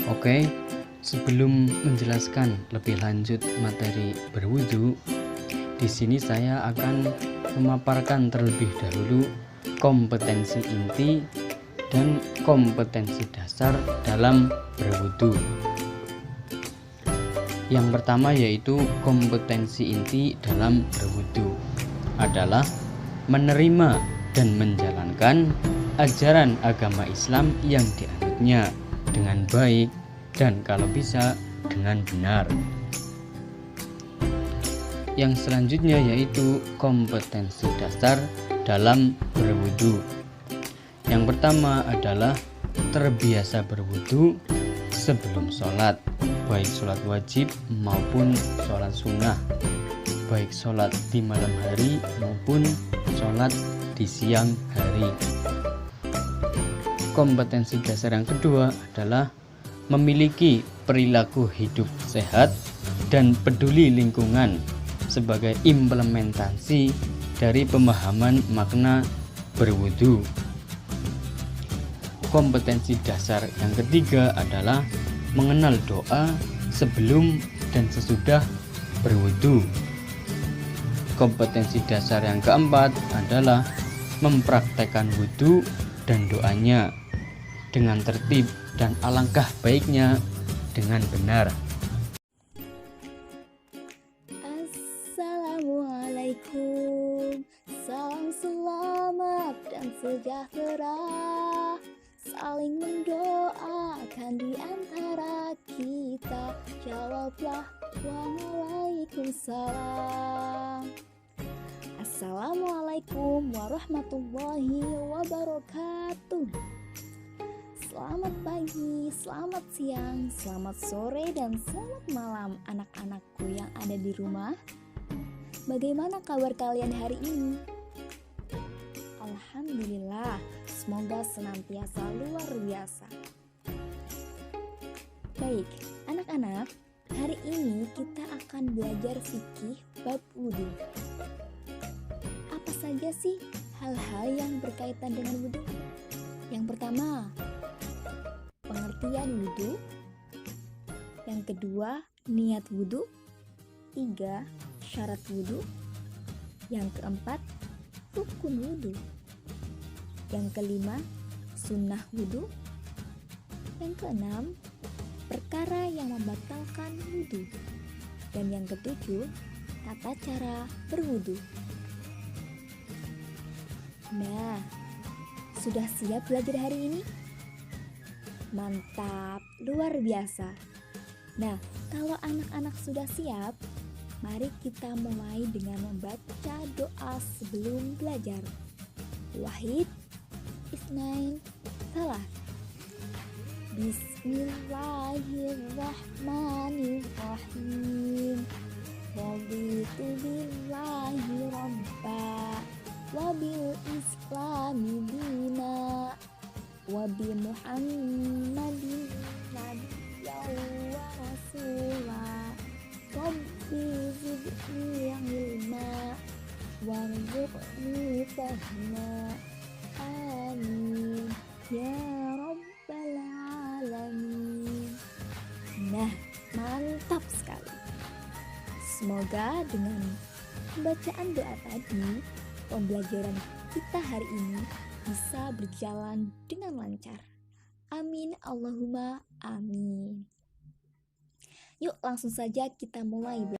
Oke, sebelum menjelaskan lebih lanjut materi berwudu, di sini saya akan memaparkan terlebih dahulu kompetensi inti dan kompetensi dasar dalam berwudu. Yang pertama yaitu kompetensi inti dalam berwudu adalah menerima dan menjalankan ajaran agama Islam yang dianutnya dengan baik dan kalau bisa dengan benar. Yang selanjutnya yaitu kompetensi dasar dalam berwudu. Yang pertama adalah terbiasa berwudu sebelum sholat, baik sholat wajib maupun sholat sunnah, baik sholat di malam hari maupun sholat di siang hari. Kompetensi dasar yang kedua adalah memiliki perilaku hidup sehat dan peduli lingkungan sebagai implementasi dari pemahaman makna berwudu. Kompetensi dasar yang ketiga adalah mengenal doa sebelum dan sesudah berwudu. Kompetensi dasar yang keempat adalah mempraktekkan wudu dan doanya dengan tertib dan alangkah baiknya dengan benar. Assalamualaikum, salam selamat dan sejahtera, saling mendoakan di antara kita, jawablah waalaikumsalam. Assalamualaikum warahmatullahi wabarakatuh. Selamat pagi, selamat siang, selamat sore, dan selamat malam anak-anakku yang ada di rumah. Bagaimana kabar kalian hari ini? Alhamdulillah, semoga senantiasa luar biasa. Baik, anak-anak, hari ini kita akan belajar fikih bab wudu. Apa saja sih hal-hal yang berkaitan dengan wudu? Yang pertama, pengertian wudu. Yang kedua, niat wudu. 3, syarat wudu. Yang keempat, rukun wudu. Yang kelima, sunnah wudu. Yang keenam, perkara yang membatalkan wudu. Dan yang ketujuh, tata cara berwudu. Nah, sudah siap belajar hari ini? Mantap, luar biasa. Nah, kalau anak-anak sudah siap, mari kita mulai dengan membaca doa sebelum belajar. Wahid, Isnain, Salah. Bismillahirrahmanirrahim. Raditu billahi rabba wabil islami dina wabi Muhammadin nabiyyan wa rasulah. Rabbi zidni ilma warzuqni fahma. Amin ya rabbal alamin. Nah, mantap sekali. Semoga dengan pembacaan doa tadi, pembelajaran kita hari ini bisa berjalan dengan lancar. Amin Allahumma amin. Yuk langsung saja kita mulai belajar.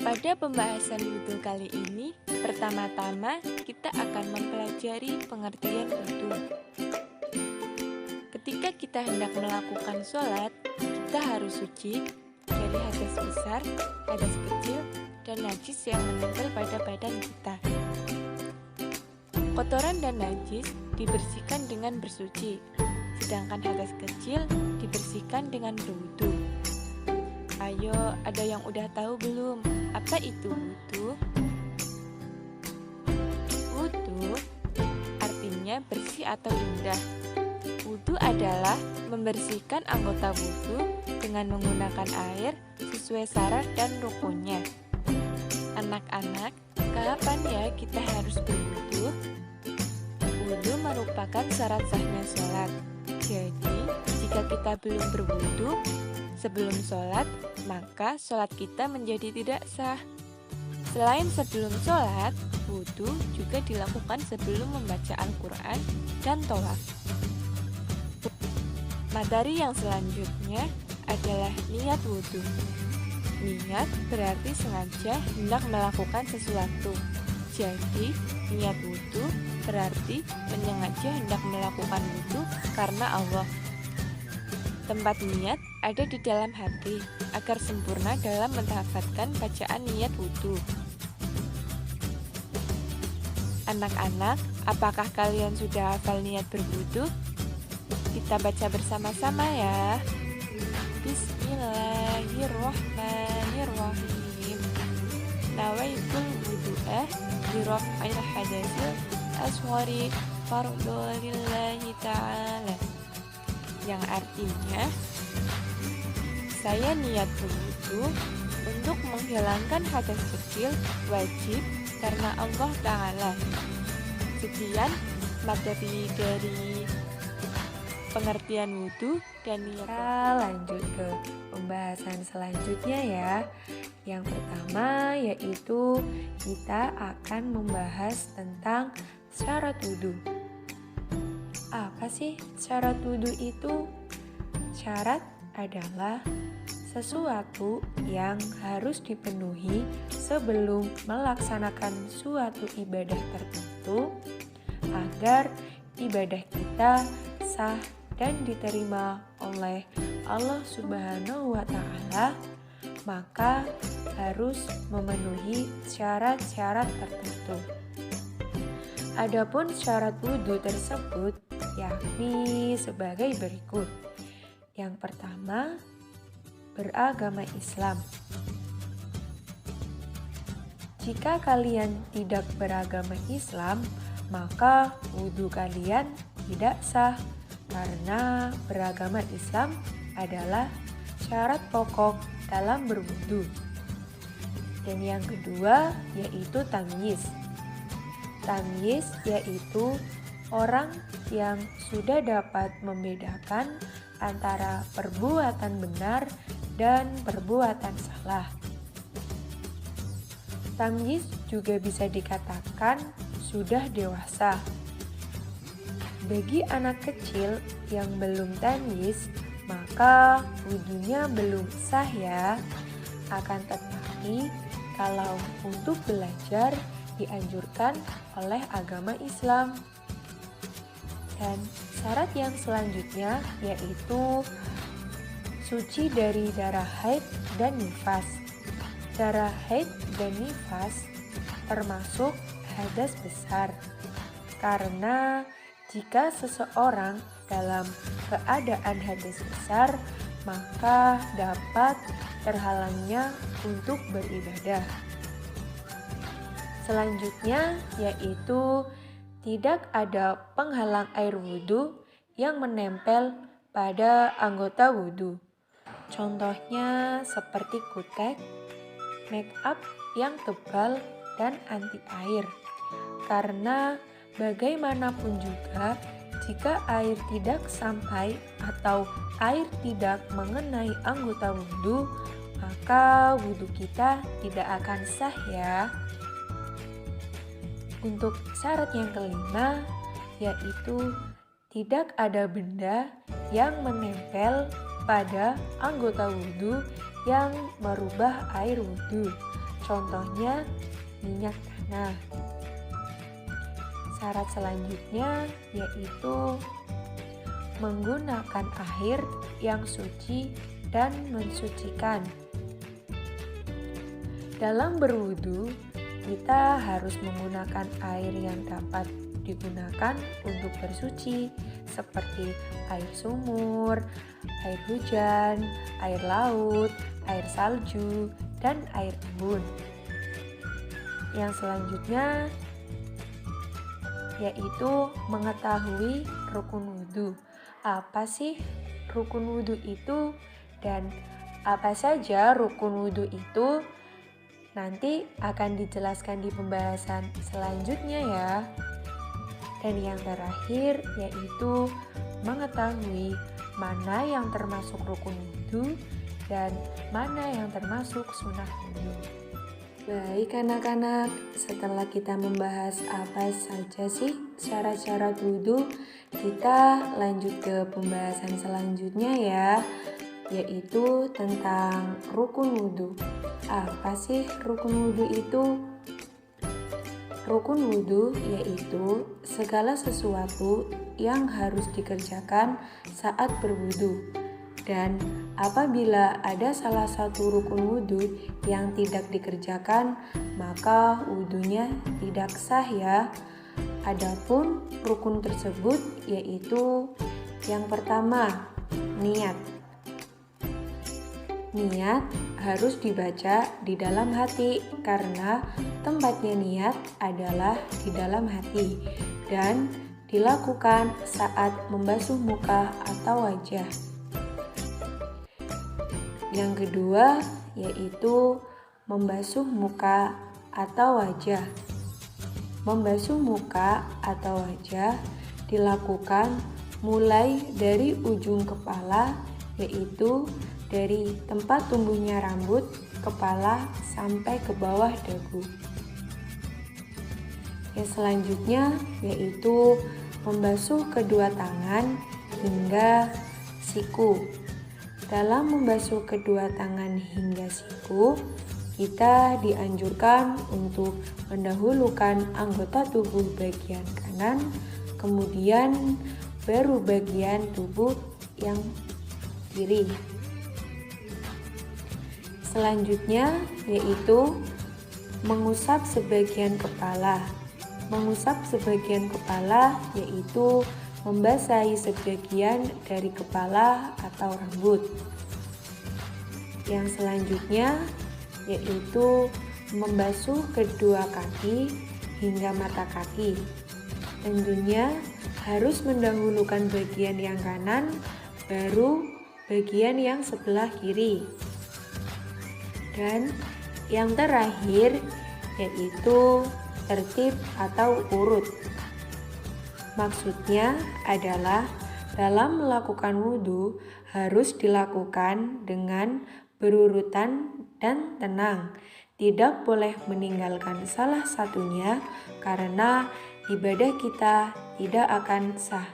Pada pembahasan wudu kali ini, pertama-tama kita akan mempelajari pengertian wudu. Ketika kita hendak melakukan sholat, kita harus suci dari hadas besar, hadas kecil, dan najis yang menempel pada badan kita. Kotoran dan najis dibersihkan dengan bersuci, sedangkan hadas kecil dibersihkan dengan berwudu. Ayo, ada yang udah tahu belum? Apa itu wudu? Wudu artinya bersih atau indah. Wudu adalah membersihkan anggota wudu dengan menggunakan air sesuai syarat dan rukunnya. Anak-anak, kapan ya kita harus berwudu? Wudu merupakan syarat sahnya sholat. Jadi, Jika kita belum berwudu sebelum sholat, maka sholat kita menjadi tidak sah. Selain sebelum sholat, wudu juga dilakukan sebelum membaca Al-Quran dan tawaf. Materi yang selanjutnya adalah niat wudu. Niat berarti sengaja hendak melakukan sesuatu. Jadi, niat wudu berarti menyengaja hendak melakukan wudu karena Allah. Tempat niat ada di dalam hati agar sempurna dalam mentahafadzkan bacaan niat wudu. Anak-anak, apakah kalian sudah hafal niat berwudu? Kita baca bersama-sama ya. Bismillahirrahmanirrahim. Nawaitul wudu'ah biraf'il hadatsil asghari fardhu lillahi ta'ala. Yang artinya, saya niat berwudu untuk menghilangkan hadas kecil wajib karena Allah Ta'ala. Sekian materi dari pengertian wudu dan niat. Lanjut ke pembahasan selanjutnya ya. Yang pertama yaitu kita akan membahas tentang syarat wudu. Apa sih syarat wudu itu? Syarat adalah sesuatu yang harus dipenuhi sebelum melaksanakan suatu ibadah tertentu agar ibadah kita sah dan diterima oleh Allah Subhanahu wa Ta'ala, maka harus memenuhi syarat-syarat tertentu. Adapun syarat wudu tersebut yakni sebagai berikut. Yang pertama, beragama Islam. Jika kalian tidak beragama Islam, maka wudu kalian tidak sah karena beragama Islam adalah syarat pokok dalam berwudu. Dan yang kedua yaitu tamyiz. Tamyiz yaitu orang yang sudah dapat membedakan antara perbuatan benar dan perbuatan salah. Tamyiz juga bisa dikatakan sudah dewasa. Bagi anak kecil yang belum tamyiz, maka wudunya belum sah ya. Akan tetapi, kalau untuk belajar dianjurkan oleh agama Islam. Dan syarat yang selanjutnya yaitu suci dari darah haid dan nifas. Darah haid dan nifas termasuk hadas besar, karena jika seseorang dalam keadaan hadas besar, maka dapat terhalangnya untuk beribadah. Selanjutnya yaitu tidak ada penghalang air wudhu yang menempel pada anggota wudhu. Contohnya seperti kutek, make up yang tebal, dan anti air. Karena bagaimanapun juga, jika air tidak sampai atau air tidak mengenai anggota wudhu, maka wudhu kita tidak akan sah ya. Untuk syarat yang kelima, yaitu tidak ada benda yang menempel pada anggota wudhu yang merubah air wudhu. Contohnya minyak tanah. Syarat selanjutnya yaitu menggunakan air yang suci dan mensucikan. Dalam berwudu, kita harus menggunakan air yang dapat digunakan untuk bersuci, seperti air sumur, air hujan, air laut, air salju, dan air embun. Yang selanjutnya yaitu mengetahui rukun wudhu. Apa sih rukun wudhu itu dan apa saja rukun wudhu itu? Nanti akan dijelaskan di pembahasan selanjutnya ya. Dan yang terakhir yaitu mengetahui mana yang termasuk rukun wudhu dan mana yang termasuk sunnah wudhu. Baik anak-anak, setelah kita membahas apa saja sih syarat-syarat wudhu, kita lanjut ke pembahasan selanjutnya ya, yaitu tentang rukun wudhu. Apa sih rukun wudhu itu? Rukun wudhu yaitu segala sesuatu yang harus dikerjakan saat berwudhu. Dan apabila ada salah satu rukun wudhu yang tidak dikerjakan, maka wudhunya tidak sah ya. Adapun rukun tersebut yaitu yang pertama, niat. Niat harus dibaca di dalam hati karena tempatnya niat adalah di dalam hati dan dilakukan saat membasuh muka atau wajah. Yang kedua yaitu membasuh muka atau wajah. Membasuh muka atau wajah dilakukan mulai dari ujung kepala, yaitu dari tempat tumbuhnya rambut kepala sampai ke bawah dagu. Yang selanjutnya yaitu membasuh kedua tangan hingga siku. Dalam membasuh kedua tangan hingga siku, kita dianjurkan untuk mendahulukan anggota tubuh bagian kanan, kemudian baru bagian tubuh yang kiri. Selanjutnya yaitu mengusap sebagian kepala. Mengusap sebagian kepala yaitu membasahi sebagian dari kepala atau rambut. Yang selanjutnya yaitu membasuh kedua kaki hingga mata kaki. Tentunya harus mendahulukan bagian yang kanan, baru bagian yang sebelah kiri. Dan yang terakhir yaitu tertib atau urut. Maksudnya adalah dalam melakukan wudhu harus dilakukan dengan berurutan dan tenang. Tidak boleh meninggalkan salah satunya karena ibadah kita tidak akan sah.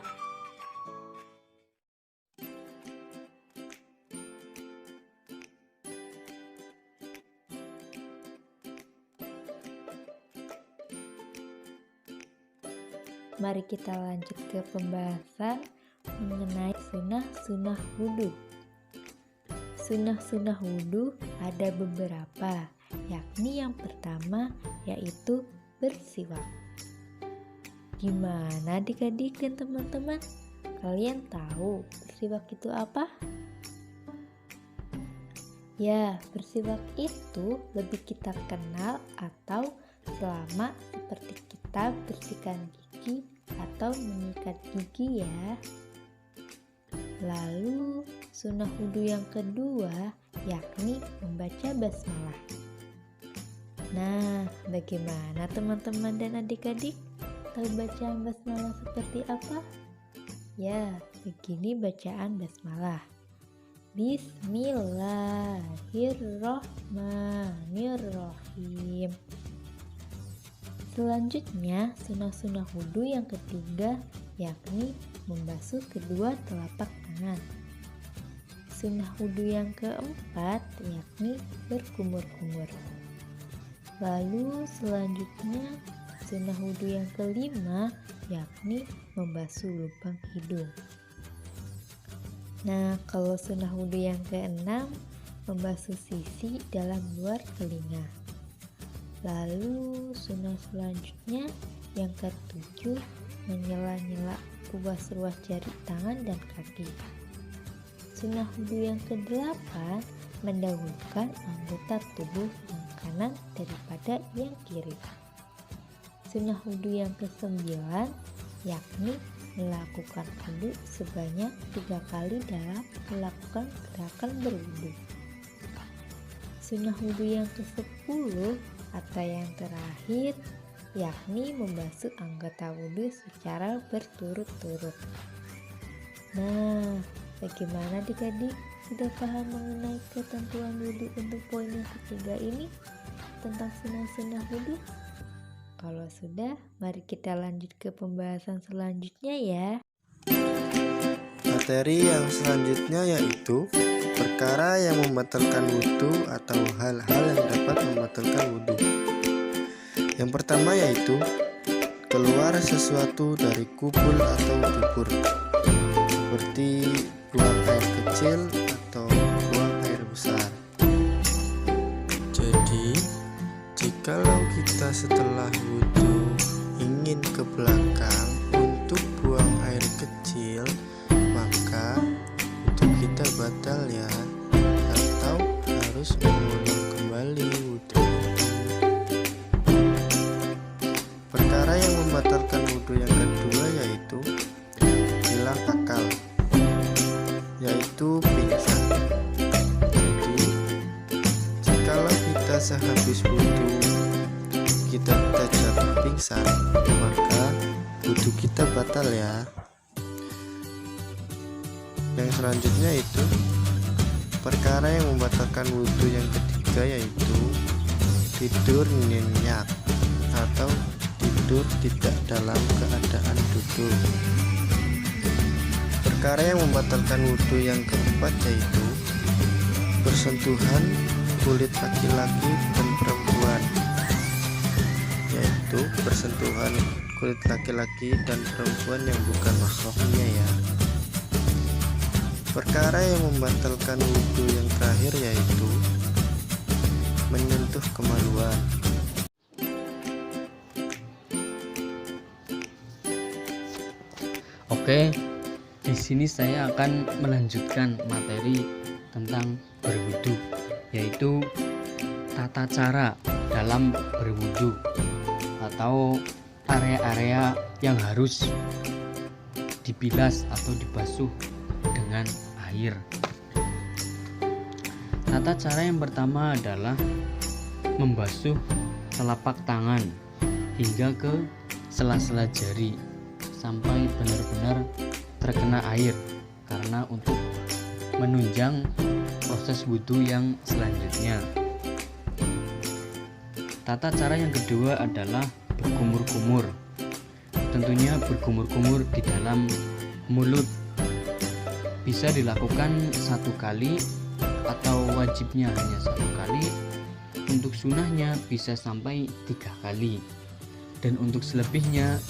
Mari kita lanjut ke pembahasan mengenai sunnah-sunnah wudhu. Sunnah-sunnah wudhu ada beberapa, yakni yang pertama yaitu bersiwak. Gimana adik-adik dan teman-teman? Kalian tahu bersiwak itu apa? Ya, bersiwak itu lebih kita kenal atau selama seperti kita bersihkan gigi atau menyikat gigi ya. Lalu sunnah wudhu yang kedua yakni membaca basmalah. Nah, bagaimana teman-teman dan adik-adik? Tahu bacaan basmalah seperti apa? Ya, begini bacaan basmalah. Bismillahirrahmanirrahim. Selanjutnya, sunnah-sunnah wudhu yang ketiga yakni membasuh kedua telapak tangan. Sunnah wudhu yang keempat yakni berkumur-kumur. Lalu selanjutnya sunnah wudhu yang kelima yakni membasuh lubang hidung. Nah, kalau sunnah wudhu yang keenam membasuh sisi dalam luar telinga. Lalu sunnah selanjutnya yang ketujuh menyela-nyela ruas-ruas jari tangan dan kaki. Sunnah wudhu yang kedelapan mendahulukan anggota tubuh yang kanan daripada yang kiri. Sunnah wudhu yang kesembilan yakni melakukan wudhu sebanyak 3 kali dalam melakukan gerakan berwudhu. Sunnah wudhu yang ke-10 atau yang terakhir yakni membasuh anggota wudhu secara berturut-turut. Nah, Bagaimana adik-adik? Sudah paham mengenai ketentuan wudhu untuk poin yang ketiga ini tentang sunnah-sunnah wudhu? Kalau sudah, mari kita lanjut ke pembahasan selanjutnya ya. Materi yang selanjutnya yaitu perkara yang membatalkan wudhu atau hal-hal yang dapat membatalkan wudhu. Yang pertama yaitu keluar sesuatu dari kubul atau dubur, seperti buang air kecil atau buang air besar. Jadi, jikalau kita setelah wudhu ingin ke belakang untuk buang air kecil, maka wudhu kita batal ya, atau harus mengulang kembali wudhu. Perkara yang membatalkan wudhu yang kedua yaitu hilang akal, yaitu pingsan. Jadi, jikalau kita sehabis wudhu kita jatuh pingsan, maka wudhu kita batal ya. Yang selanjutnya itu perkara yang membatalkan wudhu yang ketiga yaitu tidur nyenyak atau tidur tidak dalam keadaan duduk. Perkara yang membatalkan wudhu yang keempat yaitu bersentuhan kulit laki-laki dan perempuan, yaitu bersentuhan kulit laki-laki dan perempuan yang bukan mahramnya ya. Perkara yang membatalkan wudhu yang terakhir yaitu menyentuh kemaluan. Oke, di sini saya akan melanjutkan materi tentang berwudu, yaitu tata cara dalam berwudu atau area-area yang harus dibilas atau dibasuh dengan air. Tata cara yang pertama adalah membasuh telapak tangan hingga ke sela-sela jari sampai benar-benar terkena air, karena untuk menunjang proses wudhu yang selanjutnya. Tata cara yang kedua adalah berkumur-kumur. Tentunya berkumur-kumur di dalam mulut. Bisa dilakukan 1 kali atau wajibnya hanya 1 kali. Untuk sunnahnya bisa sampai 3 kali. Dan untuk selebihnya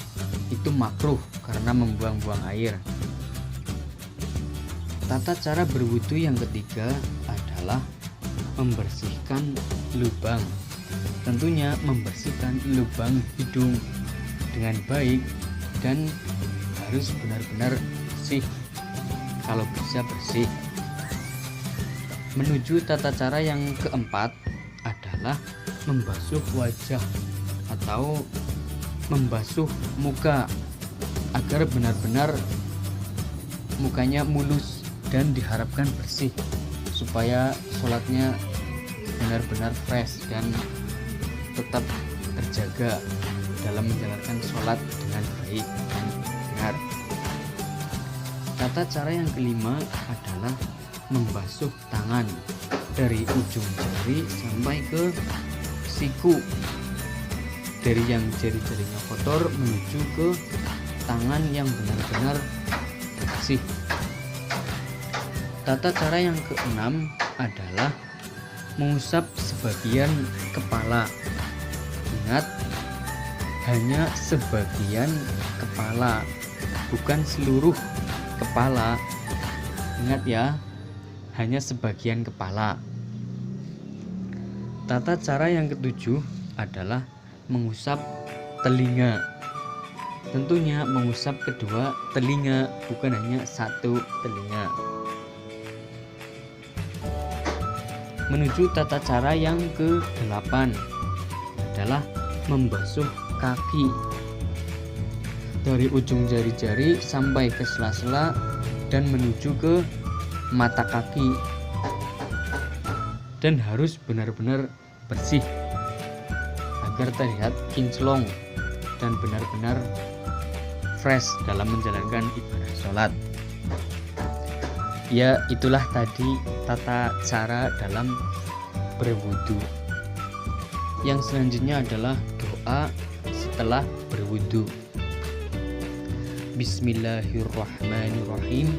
itu makruh karena membuang-buang air. Tata cara berwudu yang ketiga adalah membersihkan lubang. Tentunya membersihkan lubang hidung dengan baik dan harus benar-benar bersih, kalau bisa bersih. Menuju tata cara yang keempat adalah membasuh wajah atau membasuh muka agar benar-benar mukanya mulus dan diharapkan bersih, supaya sholatnya benar-benar fresh dan tetap terjaga dalam menjalankan sholat dengan baik dan benar. Tata cara yang kelima adalah membasuh tangan dari ujung jari sampai ke siku, dari yang jari-jarinya kotor menuju ke tangan yang benar-benar bersih. Tata cara yang keenam adalah mengusap sebagian kepala. Ingat, hanya sebagian kepala, bukan seluruh kepala. Ingat ya, hanya sebagian kepala. Tata cara yang ketujuh adalah mengusap telinga. Tentunya mengusap kedua telinga, bukan hanya satu telinga. Menuju tata cara yang ke-8 adalah membasuh kaki dari ujung jari-jari sampai ke sela-sela dan menuju ke mata kaki, dan harus benar-benar bersih agar terlihat kinclong dan benar-benar fresh dalam menjalankan ibadah sholat. Ya, itulah tadi tata cara dalam berwudu. Yang selanjutnya adalah doa setelah berwudu. Bismillahirrahmanirrahim.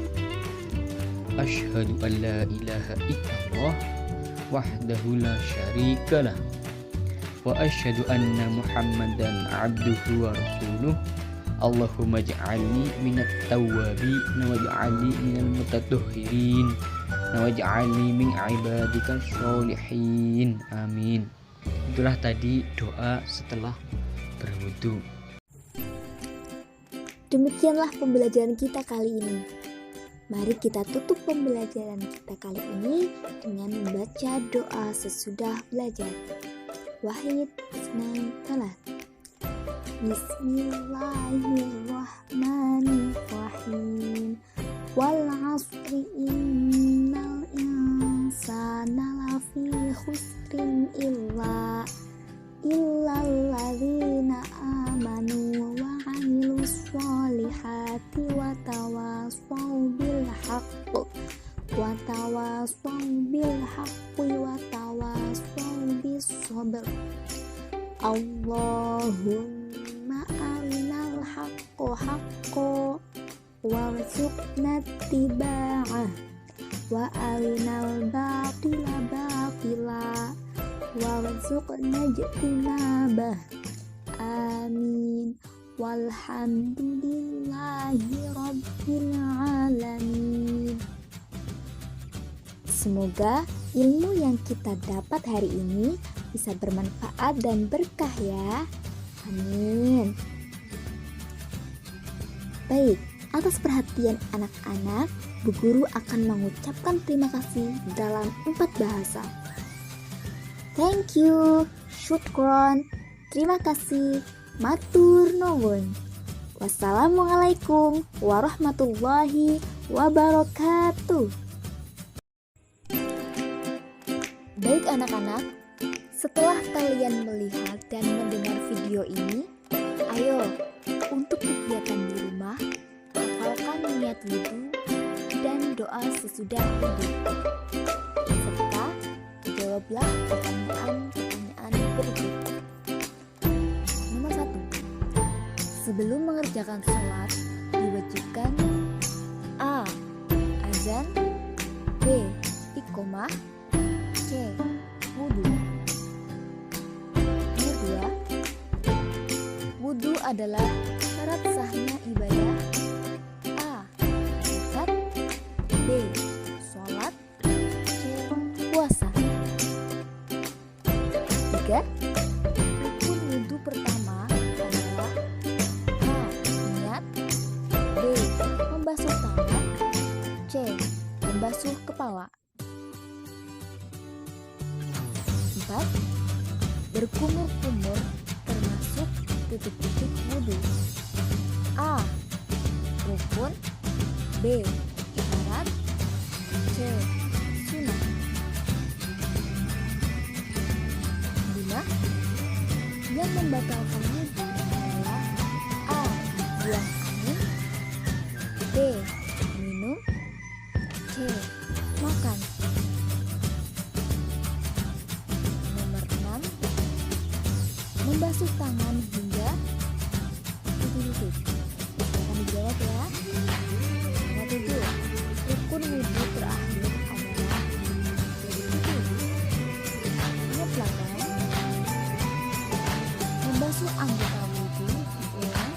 Asyhadu an la ilaha illallah wahdahu la syarikalah wa asyhadu anna Muhammadan abduhu wa rasuluh. Allahumma ja'alni minat tawwabi waj'alni minal mutatahhirin waj'alni min ibadika sholihin. Amin. Itulah tadi doa setelah berwudu. Demikianlah pembelajaran kita kali ini. Mari kita tutup pembelajaran kita kali ini dengan membaca doa sesudah belajar. Wahid, Isnain, Talat. Bismillahirrahmanirrahim. Wal 'asri innal insana lafi khusrin illa alladzina amanu wa 'amilus sholihati wa tawassaw bil haqqi wa tawassaw bis sabr. Allahumma arinal haqqo haqqo warzuqna ittiba'ah wa arinal batila batila warzuqna ijtinabah. Amin. Walhamdulillahi rabbil alamin. Semoga ilmu yang kita dapat hari ini bisa bermanfaat dan berkah ya. Amin. Baik, atas perhatian anak-anak, Bu Guru akan mengucapkan terima kasih dalam 4 bahasa. Thank you, syukron, terima kasih, matur nuwun. Wassalamualaikum warahmatullahi wabarakatuh. Baik anak-anak, setelah kalian melihat dan mendengar video ini, ayo untuk kegiatan di rumah, hafalkan niat wudu dan doa sesudah wudu. Serta jawablah pertanyaan-pertanyaan berikut. Nomor 1. Sebelum mengerjakan sholat, diwajibkan A. Azan, B. Iqomah, C. Wudu. Nomor 2. Wudu adalah syarat sahnya ibadah. A. Zakat, B. Sholat, C. Puasa. 3. Rukun wudu pertama adalah A. Niat, B. Membasuh tangan, C. Membasuh kepala. 4. Berkumur-kumur termasuk titik-titik wudu. A. Rukun, B. Syarat, C. Sunnah. 5. Yang membatalkan wudu adalah A. Buang angin, B. Minum, C. Makan. Nomor 6. Membasuh tangan hingga titik-titik. Akan dijawab ya. Nomor 7. Rukun wudu terakhir adalah titik-titik. Nomor 8. Membasuh anggota wudu diulang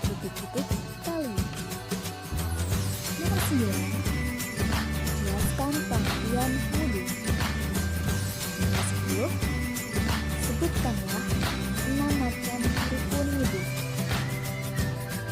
titik-titik kali. Nomor 9. Jelaskan pengertian